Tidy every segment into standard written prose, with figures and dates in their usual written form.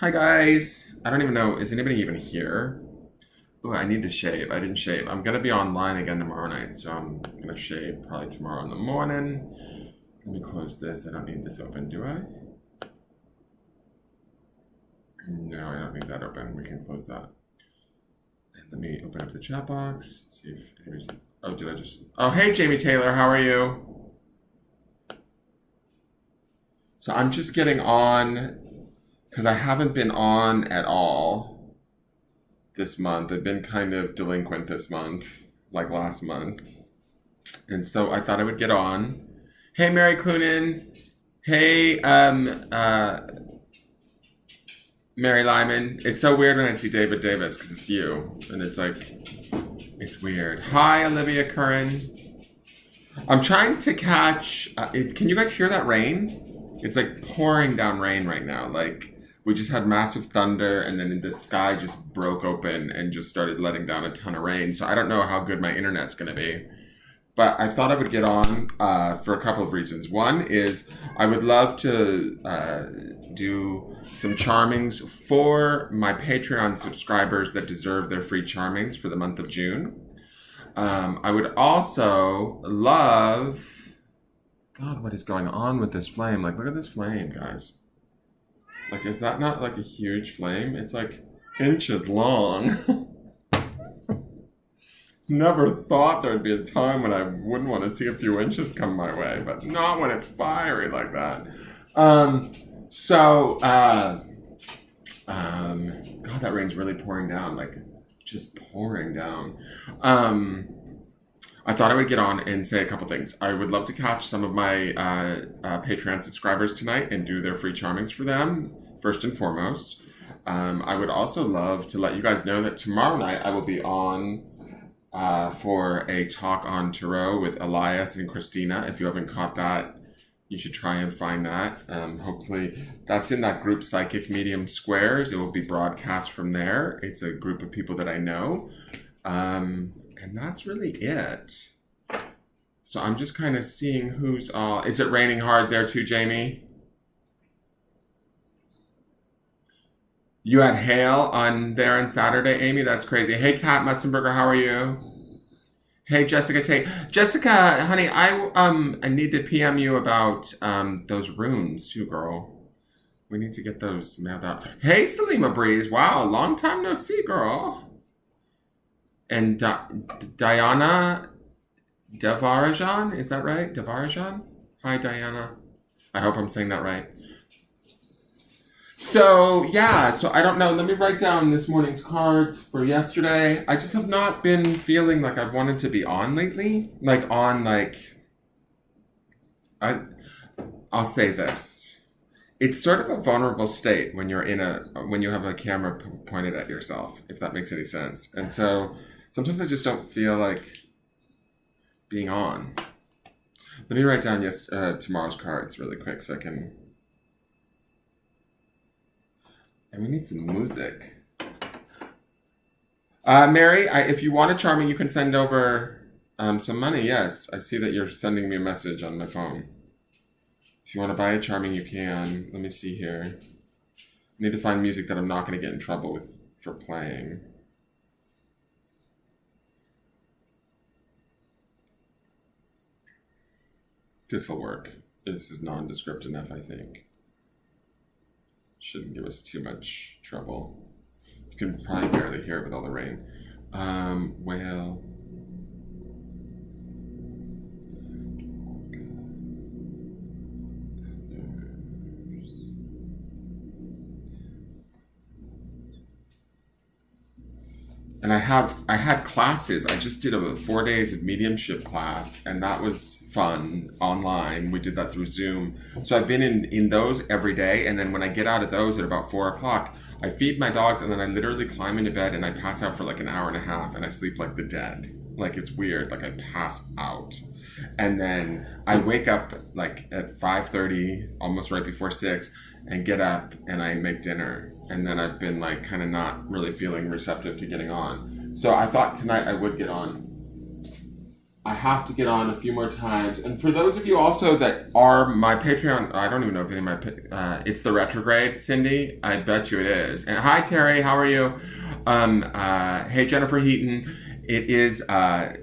Hi guys. I don't even know, is anybody even here? Oh, I need to shave. I didn't shave. I'm gonna be online again tomorrow night, so I'm gonna shave probably tomorrow in the morning. Let me close this. I don't need this open, do I? No, I don't need that open. We can close that. And let me open up the chat box. See if anybody's... Oh, did I just... Oh, hey Jamie Taylor, how are you? So I'm just getting on because I haven't been on at all this month. I've been kind of delinquent this month, like last month. And so I thought I would get on. Hey, Mary Clunan. Hey, Mary Lyman. It's so weird when I see David Davis because it's you. And it's like, it's weird. Hi, Olivia Curran. I'm trying to catch, can you guys hear that rain? It's like pouring down rain right now. Like, we just had massive thunder and then the sky just broke open and just started letting down a ton of rain. So I don't know how good my internet's going to be. But I thought I would get on for a couple of reasons. One is I would love to do some charmings for my Patreon subscribers that deserve their free charmings for the month of June. I would also love... God, what is going on with this flame? Like, look at this flame, guys. Like, is that not like a huge flame? It's like inches long. Never thought there'd be a time when I wouldn't want to see a few inches come my way, but not when it's fiery like that. God, that rain's really pouring down, like just pouring down. I thought I would get on and say a couple things. I would love to catch some of my Patreon subscribers tonight and do their free charmings for them, first and foremost. I would also love to let you guys know that tomorrow night I will be on for a talk on tarot with Elias and Christina. If you haven't caught that, you should try and find that. Hopefully that's in that group Psychic Medium Squares. It will be broadcast from there. It's a group of people that I know. And that's really it. So I'm just kind of seeing who's all... Is it raining hard there too, Jamie? You had hail on there on Saturday, Amy? That's crazy. Hey, Kat Mutzenberger, how are you? Hey, Jessica Tate. Jessica, honey, I need to PM you about those runes too, girl. We need to get those mailed out. Hey, Salima Breeze. Wow, long time no see, girl. And Diana Devarajan, is that right? Devarajan? Hi, Diana. I hope I'm saying that right. So, yeah, so I don't know. Let me write down this morning's cards for yesterday. I just have not been feeling like I've wanted to be on lately. I'll say this. It's sort of a vulnerable state when you're when you have a camera pointed at yourself, if that makes any sense. And so sometimes I just don't feel like being on. Let me write down tomorrow's cards really quick so I can... And we need some music. Mary, if you want a charming, you can send over some money. Yes, I see that you're sending me a message on my phone. If you want to buy a charming, you can. Let me see here. I need to find music that I'm not going to get in trouble with for playing. This will work. This is nondescript enough, I think. Shouldn't give us too much trouble. You can probably barely hear it with all the rain. Well... And I had classes. I just did 4 days of mediumship class, and that was fun online. We did that through Zoom. So I've been in those every day, and then when I get out of those at about 4 o'clock, I feed my dogs, and then I literally climb into bed, and I pass out for like an hour and a half, and I sleep like the dead. Like, it's weird. Like, I pass out. And then I wake up like at 5:30, almost right before 6, and get up, and I make dinner. And then I've been like kind of not really feeling receptive to getting on. So I thought tonight I would get on. I have to get on a few more times. And for those of you also that are my Patreon, I don't even know if it's my, it's the retrograde, Cindy. I bet you it is. And hi, Terry. How are you? Hey, Jennifer Heaton. It is, I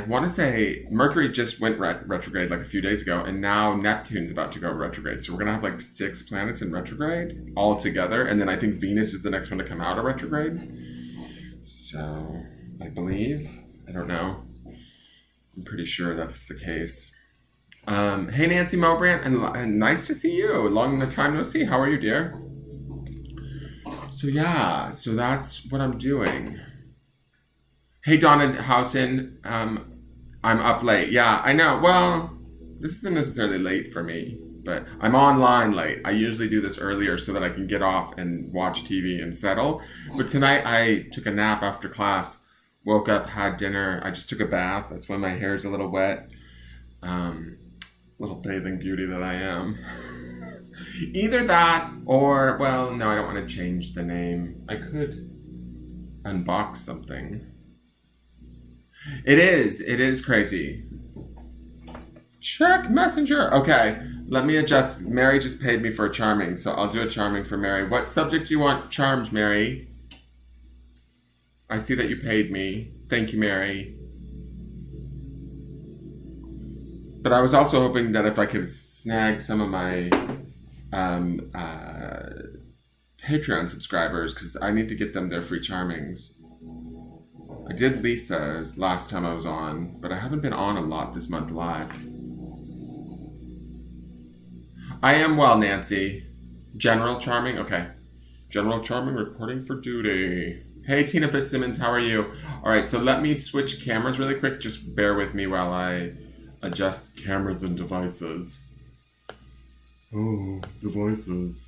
want to say Mercury just went retrograde like a few days ago, and now Neptune's about to go retrograde. So we're going to have like 6 planets in retrograde all together. And then I think Venus is the next one to come out of retrograde. So I believe, I don't know. I'm pretty sure that's the case. Hey, Nancy Mowbrandt, and nice to see you. Long time no see. How are you, dear? So yeah, so that's what I'm doing. Hey, Donna Housen, I'm up late. Yeah, I know. Well, this isn't necessarily late for me, but I'm online late. I usually do this earlier so that I can get off and watch TV and settle. But tonight I took a nap after class, woke up, had dinner. I just took a bath. That's why my hair's a little wet. Little bathing beauty that I am. Either that or, well, no, I don't want to change the name. I could unbox something. It is crazy. Check messenger. Okay, let me adjust. Mary just paid me for a charming, so I'll do a charming for Mary. What subject do you want charms, Mary? I see that you paid me. Thank you, Mary. But I was also hoping that if I could snag some of my Patreon subscribers, because I need to get them their free charmings. I did Lisa's last time I was on, but I haven't been on a lot this month live. I am well, Nancy. General Charming? Okay. General Charming reporting for duty. Hey, Tina Fitzsimmons, how are you? All right, so let me switch cameras really quick. Just bear with me while I adjust cameras and devices. Oh, devices.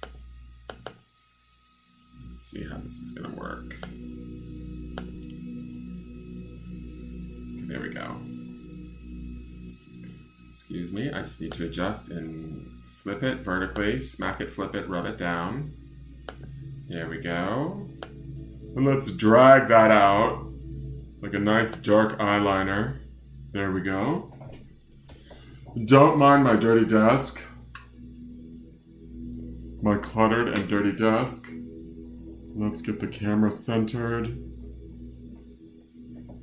Let's see how this is going to work. There we go. Excuse me, I just need to adjust and flip it vertically, smack it, flip it, rub it down. There we go. And let's drag that out like a nice dark eyeliner. There we go. Don't mind my dirty desk. My cluttered and dirty desk. Let's get the camera centered.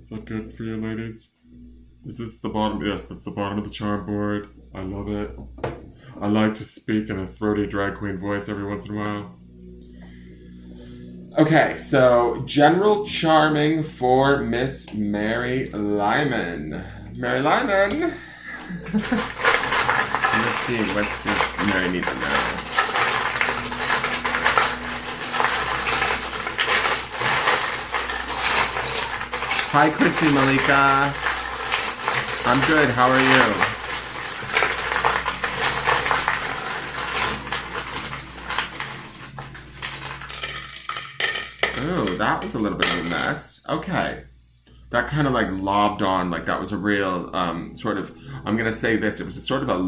Is that good for you, ladies? Is this the bottom? Yes, that's the bottom of the charm board. I love it. I like to speak in a throaty drag queen voice every once in a while. Okay, so General Charming for Miss Mary Lyman. Mary Lyman! Let's see, what does Mary need to know? Hi, Chrissy Malika. I'm good. How are you? Oh, that was a little bit of a mess. Okay. That kind of like lobbed on, like that was a real sort of, I'm going to say this, it was a sort of a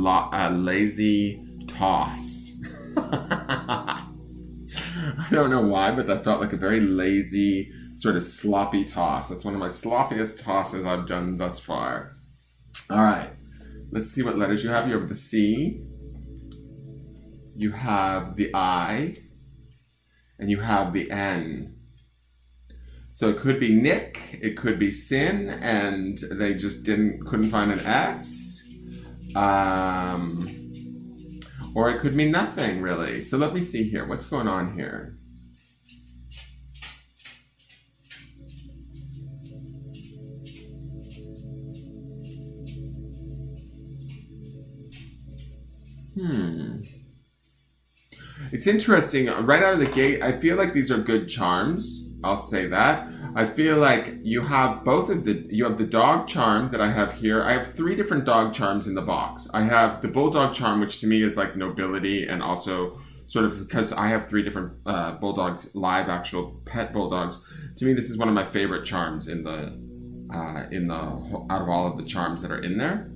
lazy toss. I don't know why, but that felt like a very lazy, sort of sloppy toss. That's one of my sloppiest tosses I've done thus far. All right, let's see what letters you have. You have the C, you have the I, and you have the N. So it could be Nick, it could be Sin, and they just couldn't find an S. Or it could mean nothing, really. So let me see here. What's going on here? It's interesting. Right out of the gate, I feel like these are good charms. I'll say that. I feel like you have you have the dog charm that I have here. I have 3 different dog charms in the box. I have the Bulldog Charm, which to me is like nobility, and also sort of because I have 3 different bulldogs, live actual pet bulldogs. To me, this is one of my favorite charms out of all of the charms that are in there.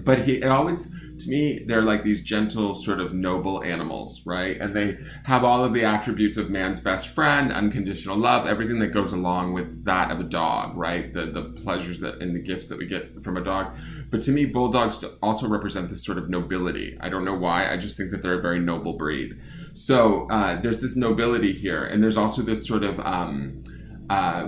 but it always, to me, they're like these gentle, sort of noble animals, right? And they have all of the attributes of man's best friend, unconditional love, everything that goes along with that of a dog, right? The pleasures that and the gifts that we get from a dog. But to me, bulldogs also represent this sort of nobility. I don't know why. I just think that they're a very noble breed. So there's this nobility here, and there's also this sort of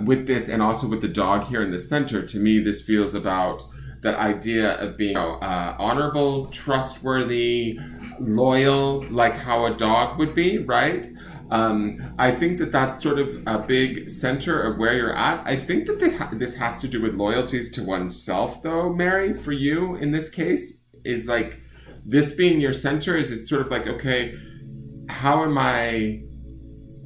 with this, and also with the dog here in the center. To me, this feels about that idea of being honorable, trustworthy, loyal, like how a dog would be, right? I think that that's sort of a big center of where you're at. I think that this has to do with loyalties to oneself, though, Mary, for you in this case, is like this being your center. Is it's sort of like, okay, how am I,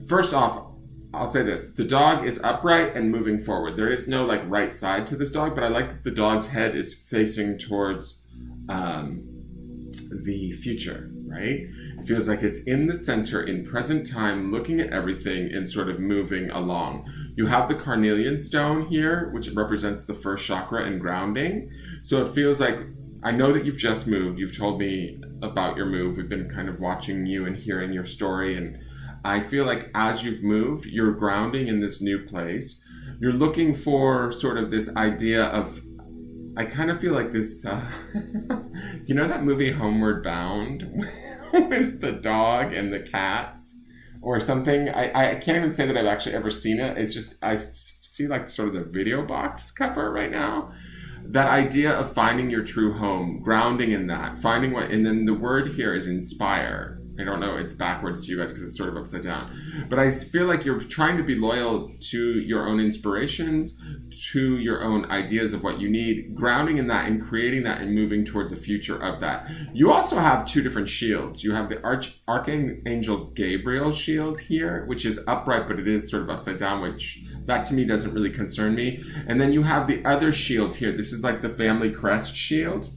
first off, I'll say this. The dog is upright and moving forward. There is no like right side to this dog, but I like that the dog's head is facing towards the future, right? It feels like it's in the center, in present time, looking at everything and sort of moving along. You have the Carnelian Stone here, which represents the first chakra and grounding. So it feels like, I know that you've just moved. You've told me about your move. We've been kind of watching you and hearing your story, and I feel like as you've moved, you're grounding in this new place. You're looking for sort of this idea of, I kind of feel like this, you know that movie Homeward Bound with the dog and the cats or something? I can't even say that I've actually ever seen it. It's just, I see like sort of the video box cover right now. That idea of finding your true home, grounding in that, finding what, and then the word here is inspire. I don't know, it's backwards to you guys because it's sort of upside down. But I feel like you're trying to be loyal to your own inspirations, to your own ideas of what you need, grounding in that and creating that and moving towards the future of that. You also have two different shields. You have the Archangel Gabriel shield here, which is upright, but it is sort of upside down, which that to me doesn't really concern me. And then you have the other shield here. This is like the family crest shield.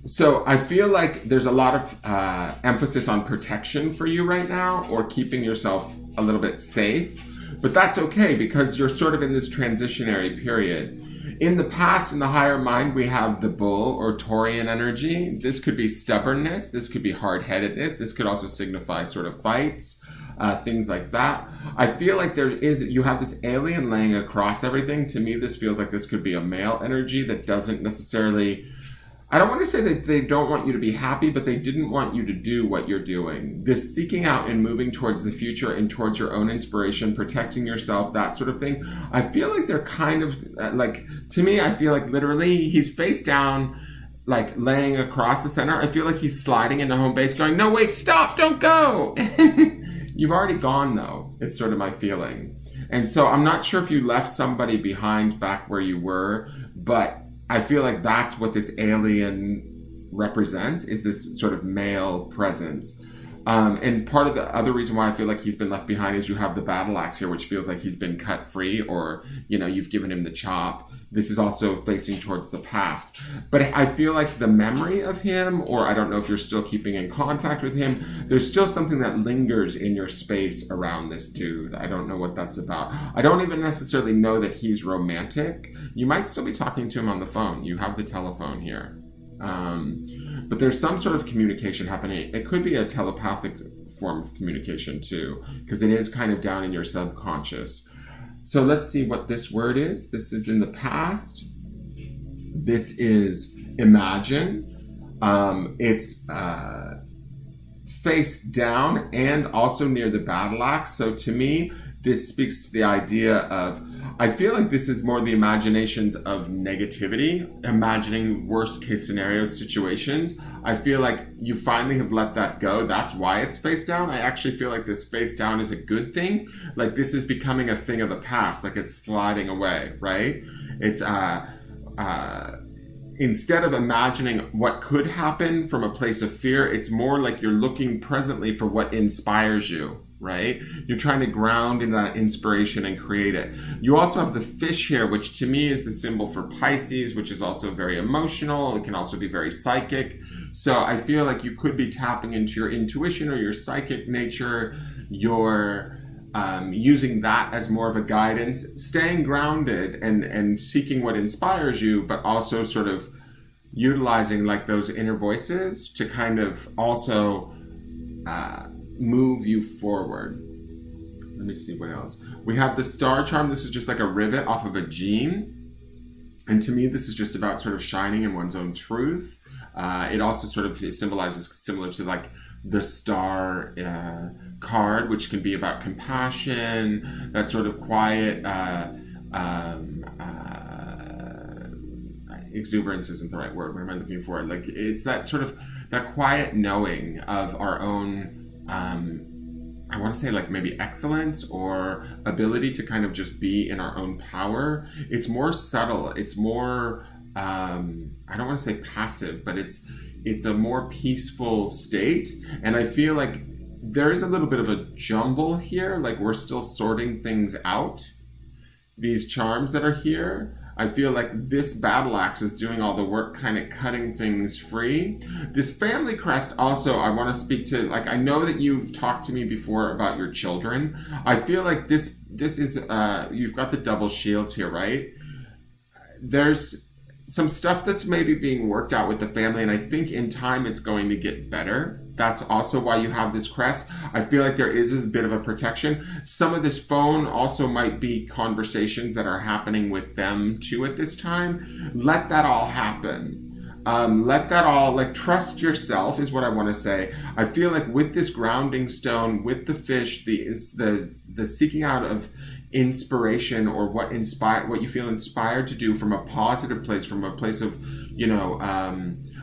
So I feel like there's a lot of emphasis on protection for you right now, or keeping yourself a little bit safe, but that's okay because you're sort of in this transitionary period. In the past, in the higher mind, we have the bull or Taurian energy. This could be stubbornness. This could be hard-headedness. This could also signify sort of fights, things like that. I feel like you have this alien laying across everything. To me, this feels like this could be a male energy that doesn't necessarily, I don't want to say that they don't want you to be happy, but they didn't want you to do what you're doing. This seeking out and moving towards the future and towards your own inspiration, protecting yourself, that sort of thing. I feel like they're kind of like, to me, I feel like literally he's face down, like laying across the center. I feel like he's sliding into home base going, no, wait, stop, don't go. You've already gone though, is sort of my feeling. And so I'm not sure if you left somebody behind back where you were, but I feel like that's what this alien represents, is this sort of male presence. And part of the other reason why I feel like he's been left behind is you have the battle axe here, which feels like he's been cut free, or, you know, you've given him the chop. This is also facing towards the past. But I feel like the memory of him, or I don't know if you're still keeping in contact with him, there's still something that lingers in your space around this dude. I don't know what that's about. I don't even necessarily know that he's romantic. You might still be talking to him on the phone. You have the telephone here. But there's some sort of communication happening. It could be a telepathic form of communication too, because it is kind of down in your subconscious. So let's see what this word is. This is in the past. This is imagine. It's face down and also near the battle axe. So to me, this speaks to the idea of, I feel like this is more the imaginations of negativity, imagining worst case scenario situations. I feel like you finally have let that go. That's why it's face down. I actually feel like this face down is a good thing. Like this is becoming a thing of the past, like it's sliding away, right? It's, instead of imagining what could happen from a place of fear, it's more like you're looking presently for what inspires you. Right? You're trying to ground in that inspiration and create it. You also have the fish here, which to me is the symbol for Pisces, which is also very emotional. It can also be very psychic. So I feel like you could be tapping into your intuition or your psychic nature. You're using that as more of a guidance, staying grounded and seeking what inspires you, but also sort of utilizing like those inner voices to kind of also move you forward. Let me see what else. We have the star charm. This is just like a rivet off of a gene. And to me, this is just about sort of shining in one's own truth. It also sort of symbolizes similar to like the star card, which can be about compassion, that sort of quiet exuberance isn't the right word. What am I looking for? Like it's that sort of that quiet knowing of our own I want to say like maybe excellence or ability to kind of just be in our own power. It's more subtle. It's more I don't want to say passive, but it's a more peaceful state. And I feel like there is a little bit of a jumble here. Like we're still sorting things out. These charms that are here, I feel like this battle axe is doing all the work, kind of cutting things free. This family crest also, I want to speak to, like, I know that you've talked to me before about your children. I feel like this is, you've got the double shields here, right? There's some stuff that's maybe being worked out with the family, and I think in time it's going to get better. That's also why you have this crest. I feel like there is a bit of a protection. Some of this phone also might be conversations that are happening with them too at this time. Let that all happen. Let that all, like, trust yourself is what I want to say. I feel like with this grounding stone, with the fish, the seeking out of inspiration or what you feel inspired to do from a positive place, from a place of,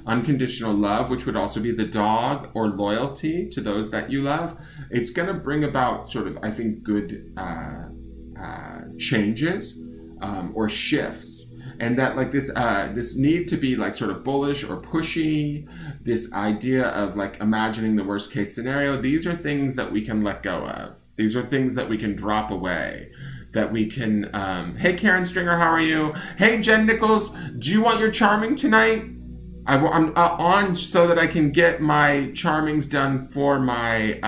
unconditional love, which would also be the dog, or loyalty to those that you love. It's going to bring about sort of, I think, good changes or shifts. And that like this need to be like sort of bullish or pushy, this idea of like imagining the worst case scenario, these are things that we can let go of. These are things that we can drop away. That we can, hey Karen Stringer, how are you? Hey Jen Nichols, do you want your charming tonight? I'm on so that I can get my charmings done for my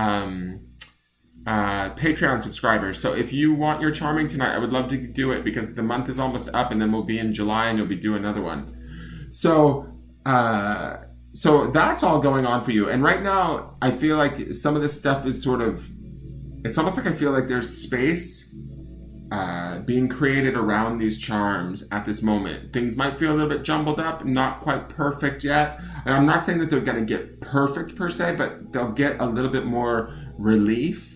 Patreon subscribers. So if you want your charming tonight, I would love to do it because the month is almost up and then we'll be in July and you'll be doing another one. So that's all going on for you. And right now, I feel like some of this stuff is sort of, it's almost like I feel like there's space being created around these charms at this moment. Things might feel a little bit jumbled up, not quite perfect yet. And I'm not saying that they're going to get perfect per se, but they'll get a little bit more relief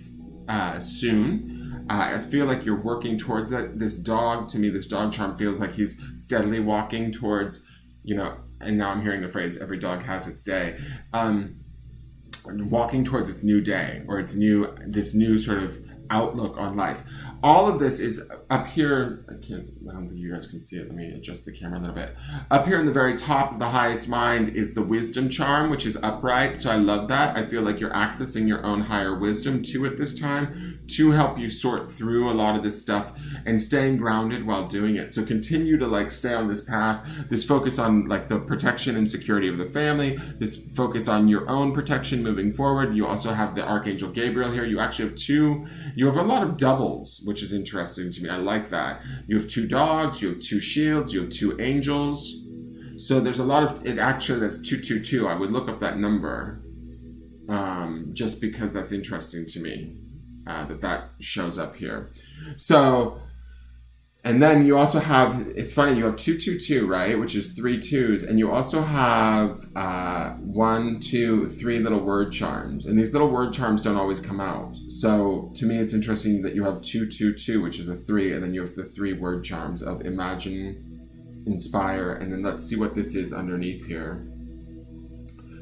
soon. I feel like you're working towards that. This dog, to me, this dog charm feels like he's steadily walking towards, and now I'm hearing the phrase, every dog has its day. Walking towards its new day or this new sort of outlook on life. All of this is up here. I don't think you guys can see it. Let me adjust the camera a little bit. Up here in the very top of the highest mind is the wisdom charm, which is upright. So I love that. I feel like you're accessing your own higher wisdom too at this time to help you sort through a lot of this stuff and staying grounded while doing it. So continue to like stay on this path, this focus on like the protection and security of the family, this focus on your own protection moving forward. You also have the Archangel Gabriel here. You actually have you have a lot of doubles, which is interesting to me. I like that. You have 2 dogs, you have 2 shields, you have 2 angels. So there's a lot of, it actually, that's 222. I would look up that number just because that's interesting to me that shows up here. So, and then you also have, it's funny, you have 222, right? Which is 3 2s. And you also have 1, 2, 3 little word charms. And these little word charms don't always come out. So to me, it's interesting that you have 222, which is a 3. And then you have the 3 word charms of imagine, inspire. And then let's see what this is underneath here.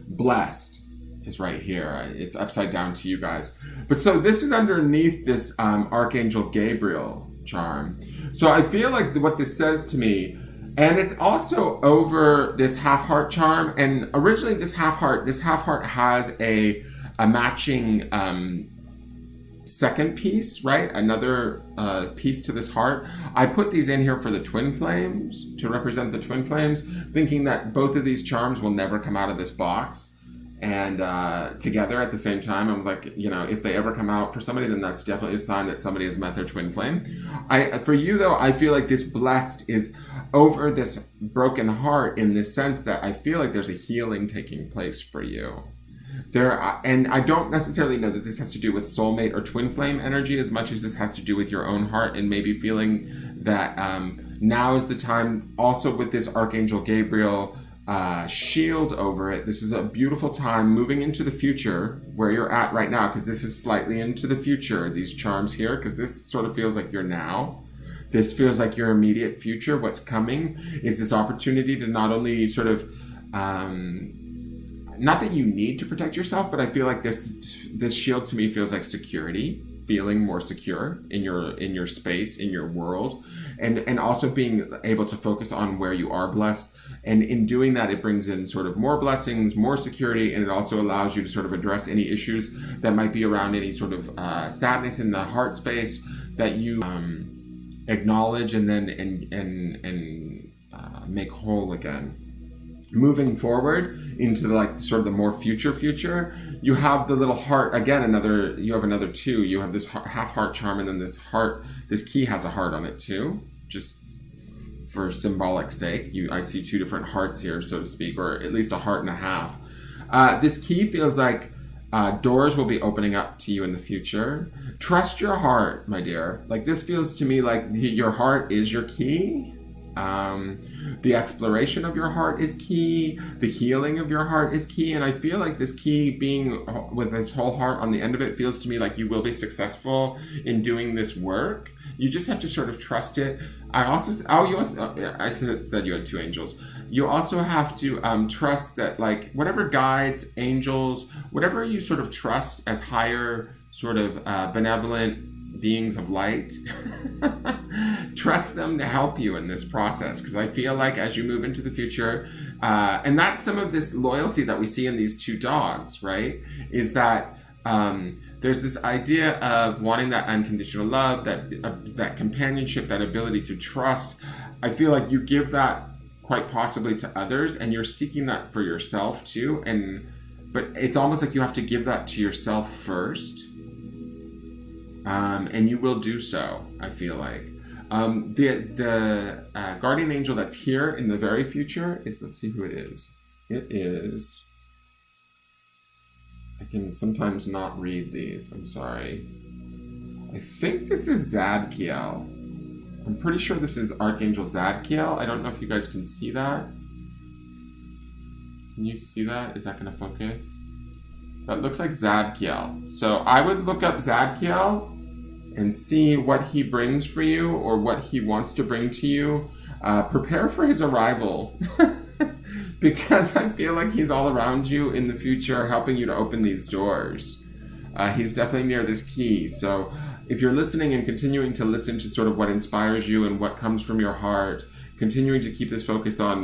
Blessed is right here. It's upside down to you guys. But so this is underneath this Archangel Gabriel charm. So I feel like what this says to me, and it's also over this half heart charm. And originally this half heart has a matching second piece, right? Another piece to this heart. I put these in here for the twin flames, to represent the twin flames, thinking that both of these charms will never come out of this box and together at the same time. I'm like, if they ever come out for somebody, then that's definitely a sign that somebody has met their twin flame. For you though, I feel like this blessed is over this broken heart, in this sense that I feel like there's a healing taking place for you. And I don't necessarily know that this has to do with soulmate or twin flame energy as much as this has to do with your own heart, and maybe feeling that now is the time, also with this Archangel Gabriel shield over it. This is a beautiful time moving into the future where you're at right now, because this is slightly into the future, these charms here, because this sort of feels like you're now. This feels like your immediate future. What's coming is this opportunity to not only sort of not that you need to protect yourself, but I feel like this shield to me feels like security, feeling more secure in your space, in your world, and also being able to focus on where you are blessed. And in doing that, it brings in sort of more blessings, more security, and it also allows you to sort of address any issues that might be around any sort of sadness in the heart space that you acknowledge and then make whole again. Moving forward into like sort of the more future, you have the little heart again. You have another two. You have this half heart charm, and then this key has a heart on it too, just for symbolic sake. I see two different hearts here, so to speak, or at least a heart and a half. This key feels like doors will be opening up to you in the future. Trust your heart, my dear. Like, this feels to me like your heart is your key. The exploration of your heart is key. The healing of your heart is key. And I feel like this key being with this whole heart on the end of it feels to me like you will be successful in doing this work. You just have to sort of trust it. I said you had two angels. You also have to trust that, like, whatever guides, angels, whatever you sort of trust as higher sort of benevolent beings of light, trust them to help you in this process. Because I feel like as you move into the future, and that's some of this loyalty that we see in these two dogs, right? Is that there's this idea of wanting that unconditional love, that companionship, that ability to trust. I feel like you give that quite possibly to others, and you're seeking that for yourself too. But it's almost like you have to give that to yourself first. And you will do so, I feel like. The guardian angel that's here in the very future is, let's see who it is. It is, I can sometimes not read these, I'm sorry. I think this is Zadkiel. I'm pretty sure this is Archangel Zadkiel. I don't know if you guys can see that. Can you see that? Is that going to focus? That looks like Zadkiel. So I would look up Zadkiel and see what he brings for you, or what he wants to bring to you. Prepare for his arrival. Because I feel like he's all around you in the future, helping you to open these doors. He's definitely near this key. So if you're listening and continuing to listen to sort of what inspires you and what comes from your heart, continuing to keep this focus on,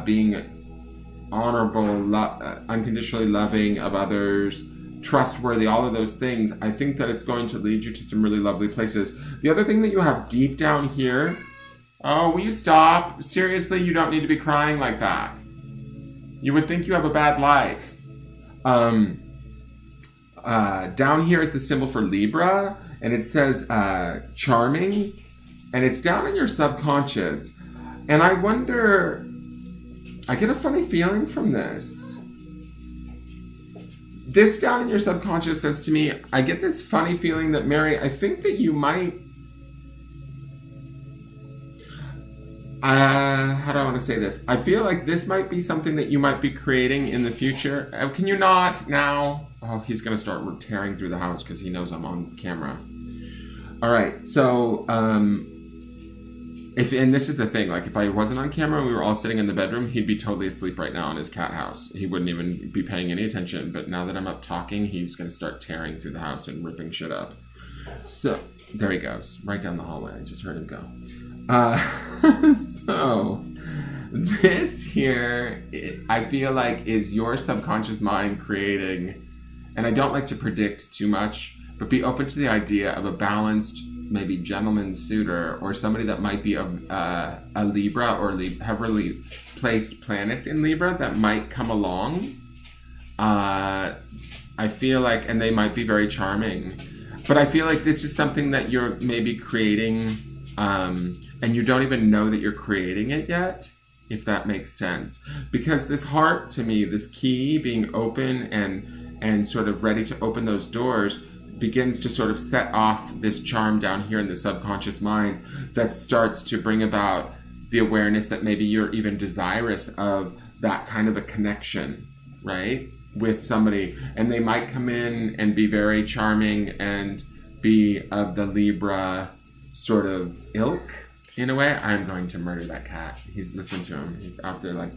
being honorable, unconditionally loving of others, trustworthy, all of those things, I think that it's going to lead you to some really lovely places. The other thing that you have deep down here, oh, will you stop? Seriously, you don't need to be crying like that. You would think you have a bad life. Down here is the symbol for Libra, and it says charming, and it's down in your subconscious. And I wonder, I get a funny feeling from this. This down in your subconscious says to me, I get this funny feeling that, Mary, I think that you might, how do I want to say this? I feel like this might be something that you might be creating in the future. Can you not now? Oh, he's going to start tearing through the house because he knows I'm on camera. All right, so, and this is the thing, like, if I wasn't on camera and we were all sitting in the bedroom, he'd be totally asleep right now in his cat house. He wouldn't even be paying any attention. But now that I'm up talking, he's going to start tearing through the house and ripping shit up. So, there he goes, right down the hallway. I just heard him go. So, this here, I feel like, is your subconscious mind creating, and I don't like to predict too much, but be open to the idea of a balanced, maybe gentleman suitor, or somebody that might be a Libra or heavily placed planets in Libra that might come along. I feel like, and they might be very charming, but I feel like this is something that you're maybe creating and you don't even know that you're creating it yet, if that makes sense. Because this heart, to me, this key being open and sort of ready to open those doors, begins to sort of set off this charm down here in the subconscious mind that starts to bring about the awareness that maybe you're even desirous of that kind of a connection, right, with somebody. And they might come in and be very charming and be of the Libra sort of ilk, in a way. I'm going to murder that cat. Listen to him. He's out there like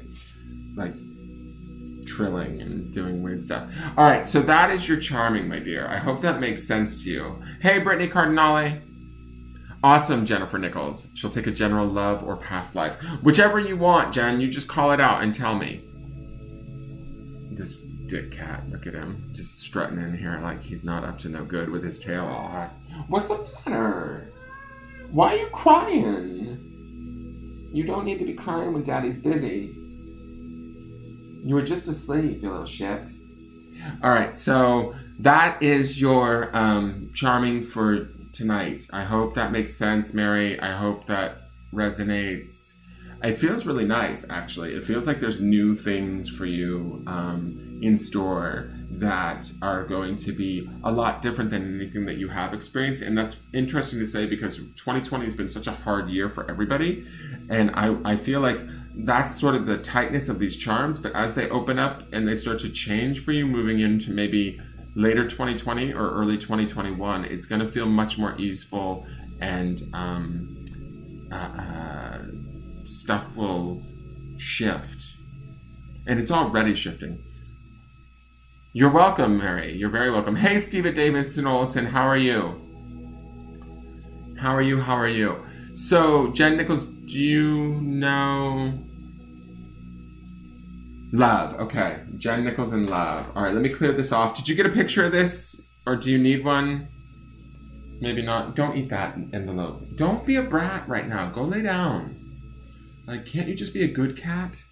trilling and doing weird stuff. All right, so that is your charming, my dear. I hope that makes sense to you. Hey, Brittany Cardinale. Awesome, Jennifer Nichols. She'll take a general love or past life. Whichever you want, Jen. You just call it out and tell me. This dick cat, look at him. Just strutting in here like he's not up to no good with his tail all high. What's the matter? Why are you crying? You don't need to be crying when Daddy's busy. You were just asleep, you little shit. All right, so that is your charming for tonight. I hope that makes sense, Mary. I hope that resonates. It feels really nice, actually. It feels like there's new things for you in store that are going to be a lot different than anything that you have experienced. And that's interesting to say because 2020 has been such a hard year for everybody. And I feel like that's sort of the tightness of these charms. But as they open up and they start to change for you, moving into maybe later 2020 or early 2021, it's going to feel much more easeful, and stuff will shift. And it's already shifting. You're welcome, Mary. You're very welcome. Hey, Steve Davidson Olson, how are you? How are you? How are you? So, Jen Nichols, do you know... Love. Okay. Jen Nichols and love. All right, let me clear this off. Did you get a picture of this? Or do you need one? Maybe not. Don't eat that envelope. Don't be a brat right now. Go lay down. Like, can't you just be a good cat?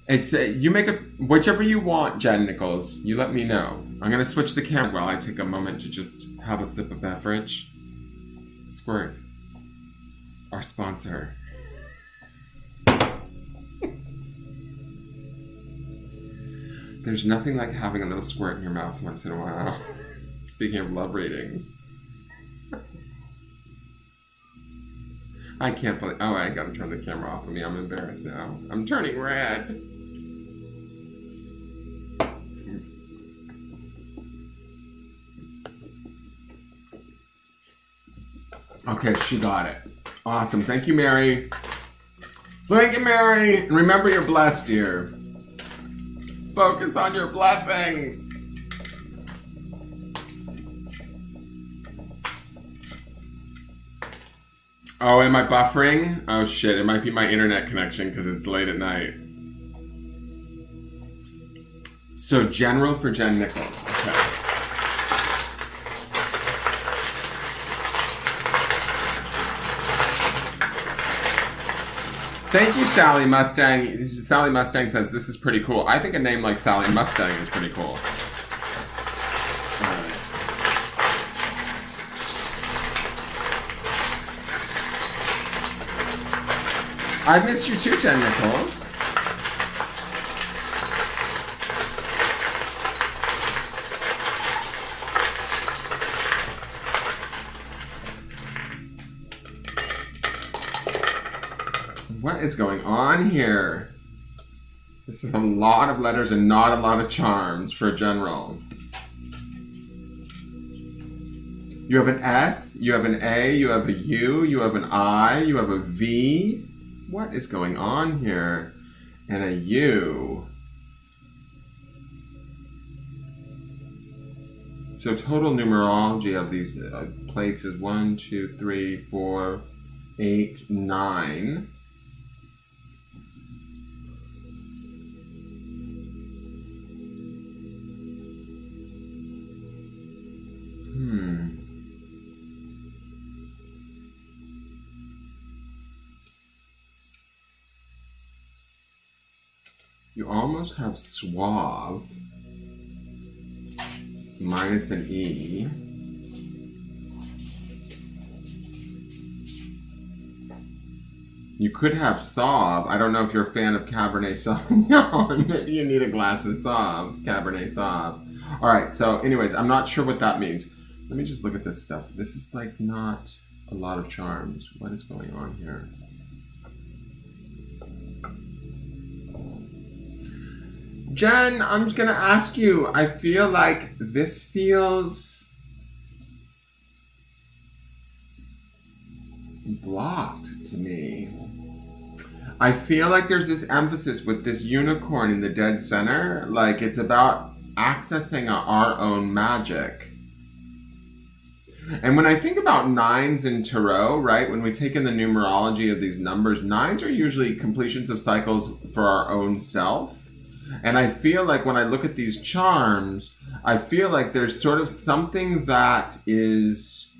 It's you make a whichever you want, Jen Nichols. You let me know. I'm gonna switch the camera while I take a moment to just have a sip of beverage. Squirt, our sponsor. There's nothing like having a little squirt in your mouth once in a while. Speaking of love readings. I can't believe... Oh, I gotta turn the camera off of me. I'm embarrassed now. I'm turning red. Okay, she got it. Awesome. Thank you, Mary. Thank you, Mary. And remember, you're blessed, dear. Focus on your blessings. Oh, am I buffering? Oh shit, it might be my internet connection because it's late at night. So general for Jen Nichols. Okay. Thank you, Sally Mustang. Sally Mustang says, this is pretty cool. I think a name like Sally Mustang is pretty cool. I missed you too, Jen Nichols. What is going on here? This is a lot of letters and not a lot of charms for general. You have an S, you have an A, you have a U, you have an I, you have a V. What is going on here? And a U. So total numerology of these plates is 1, 2, 3, 4, 8, 9. You almost have suave, minus an E. You could have Sauve. I don't know if you're a fan of Cabernet Sauvignon. Maybe you need a glass of Sauve, Cabernet Sauve. All right, so anyways, I'm not sure what that means. Let me just look at this stuff. This is like not a lot of charms. What is going on here? Jen, I'm just going to ask you. I feel like this feels blocked to me. I feel like there's this emphasis with this unicorn in the dead center. Like it's about accessing our own magic. And when I think about nines in tarot, right, when we take in the numerology of these numbers, nines are usually completions of cycles for our own self. And I feel like when I look at these charms, I feel like there's sort of something that is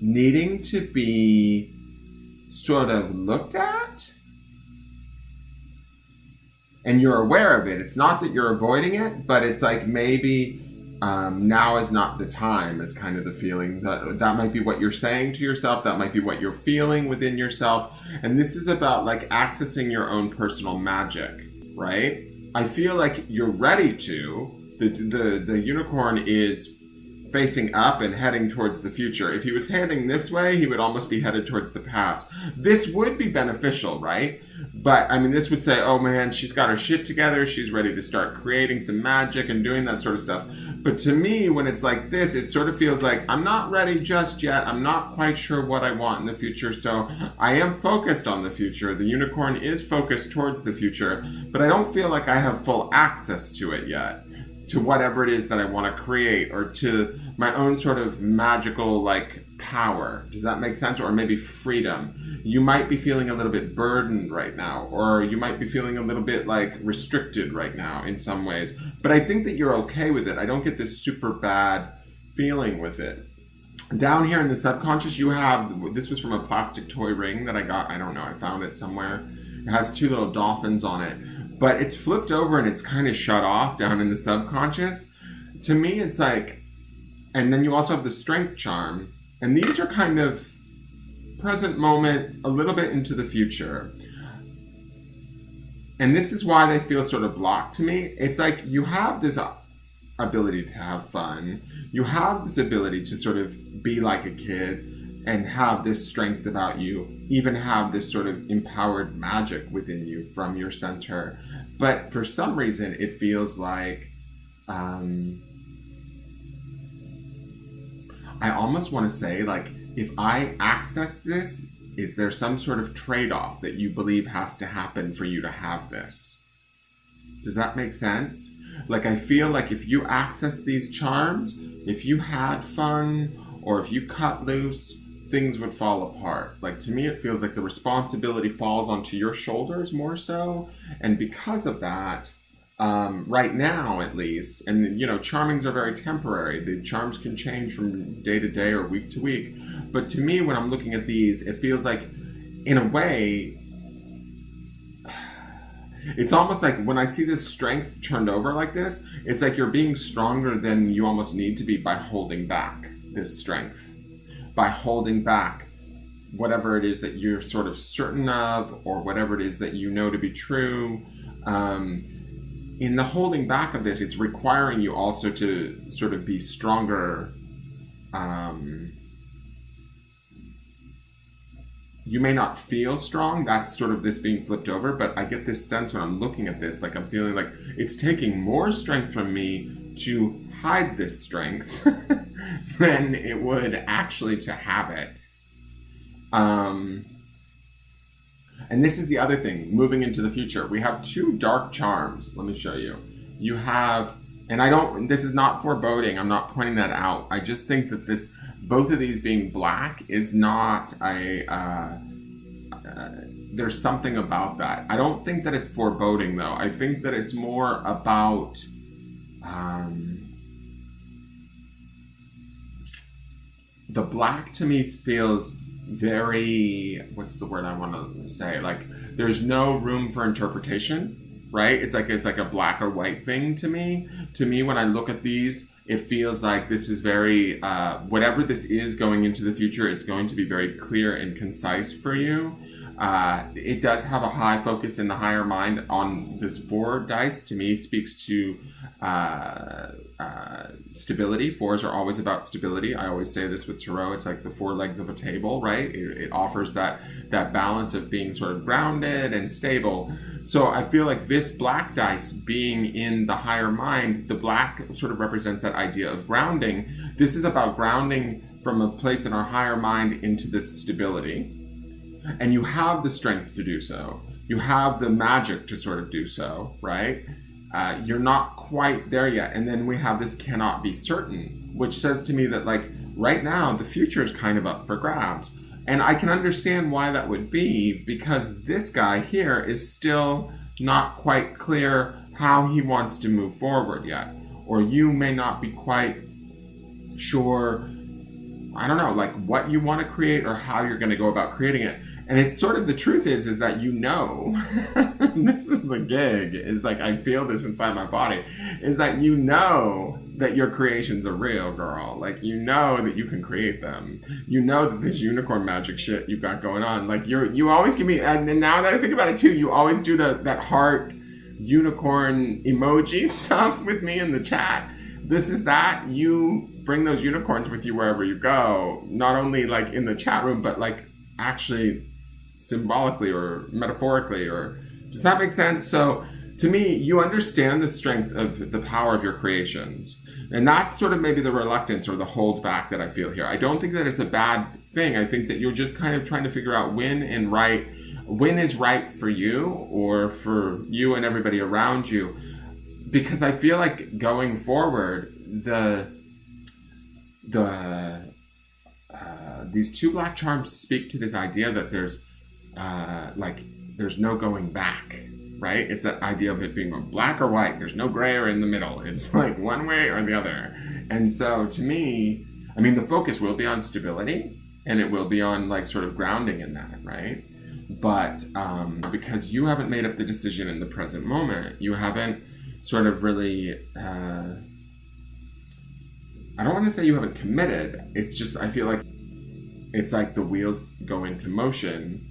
needing to be sort of looked at. And you're aware of it. It's not that you're avoiding it, but it's like maybe now is not the time is kind of the feeling. That might be what you're saying to yourself. That might be what you're feeling within yourself. And this is about like accessing your own personal magic, right? I feel like you're ready to. The unicorn is facing up and heading towards the future. If he was heading this way, he would almost be headed towards the past. This would be beneficial, right? But, I mean, this would say, oh man, she's got her shit together. She's ready to start creating some magic and doing that sort of stuff. But to me, when it's like this, it sort of feels like I'm not ready just yet. I'm not quite sure what I want in the future. So I am focused on the future. The unicorn is focused towards the future. But I don't feel like I have full access to it yet. To whatever it is that I want to create, or to my own sort of magical like power. Does that make sense? Or maybe freedom. You might be feeling a little bit burdened right now, or you might be feeling a little bit like restricted right now in some ways. But I think that you're okay with it. I don't get this super bad feeling with it. Down here in the subconscious, you have, this was from a plastic toy ring that I got. I don't know, I found it somewhere. It has two little dolphins on it. But it's flipped over and it's kind of shut off down in the subconscious. To me, it's like, and then you also have the strength charm. And these are kind of present moment, a little bit into the future. And this is why they feel sort of blocked to me. It's like you have this ability to have fun. You have this ability to sort of be like a kid and have this strength about you, even have this sort of empowered magic within you from your center. But for some reason, it feels like I almost want to say, like, if I access this, is there some sort of trade-off that you believe has to happen for you to have this? Does that make sense? Like, I feel like if you access these charms, if you had fun, or if you cut loose, things would fall apart. Like, to me, it feels like the responsibility falls onto your shoulders more so. And because of that, right now at least, and you know, charmings are very temporary. The charms can change from day to day or week to week. But to me, when I'm looking at these, it feels like, in a way, it's almost like when I see this strength turned over like this, it's like you're being stronger than you almost need to be by holding back this strength. By holding back whatever it is that you're sort of certain of, or whatever it is that you know to be true. In the holding back of this, it's requiring you also to sort of be stronger. You may not feel strong. That's sort of this being flipped over, but I get this sense when I'm looking at this, like I'm feeling like it's taking more strength from me to hide this strength than it would actually to have it. And this is the other thing, moving into the future. We have two dark charms. Let me show you. You have, and this is not foreboding. I'm not pointing that out. I just think that both of these being black is not there's something about that. I don't think that it's foreboding though. I think that it's more about, the black to me feels very, what's the word I want to say? Like, there's no room for interpretation. right? It's like a black or white thing to me. To me, when I look at these, it feels like this is very, whatever this is going into the future, it's going to be very clear and concise for you. It does have a high focus in the higher mind on this 4 dice. To me, speaks to stability. 4s are always about stability. I always say this with tarot. It's like the 4 legs of a table, right? It offers that balance of being sort of grounded and stable. So I feel like this black dice being in the higher mind, the black sort of represents that idea of grounding. This is about grounding from a place in our higher mind into this stability. And you have the strength to do so. You have the magic to sort of do so, right? You're not quite there yet. And then we have this cannot be certain, which says to me that, like, right now, the future is kind of up for grabs. And I can understand why that would be, because this guy here is still not quite clear how he wants to move forward yet. Or you may not be quite sure, I don't know, like what you want to create or how you're going to go about creating it. And it's sort of, the truth is that you know, this is the gig, is like, I feel this inside my body, is that you know that your creations are real, girl. Like, you know that you can create them. You know that this unicorn magic shit you've got going on. Like, you always give me, and now that I think about it too, you always do that heart unicorn emoji stuff with me in the chat. This is that. You bring those unicorns with you wherever you go. Not only like in the chat room, but like actually symbolically or metaphorically, or does that make sense? So to me, you understand the strength of the power of your creations. And that's sort of maybe the reluctance or the hold back that I feel here. I don't think that it's a bad thing. I think that you're just kind of trying to figure out when is right for you, or for you and everybody around you. Because I feel like going forward, these 2 black charms speak to this idea that there's no going back, right? It's that idea of it being black or white. There's no gray or in the middle. It's like one way or the other. And so to me, I mean, the focus will be on stability, and it will be on like sort of grounding in that, right? But because you haven't made up the decision in the present moment, you haven't sort of really, I don't want to say you haven't committed. It's just, I feel like it's like the wheels go into motion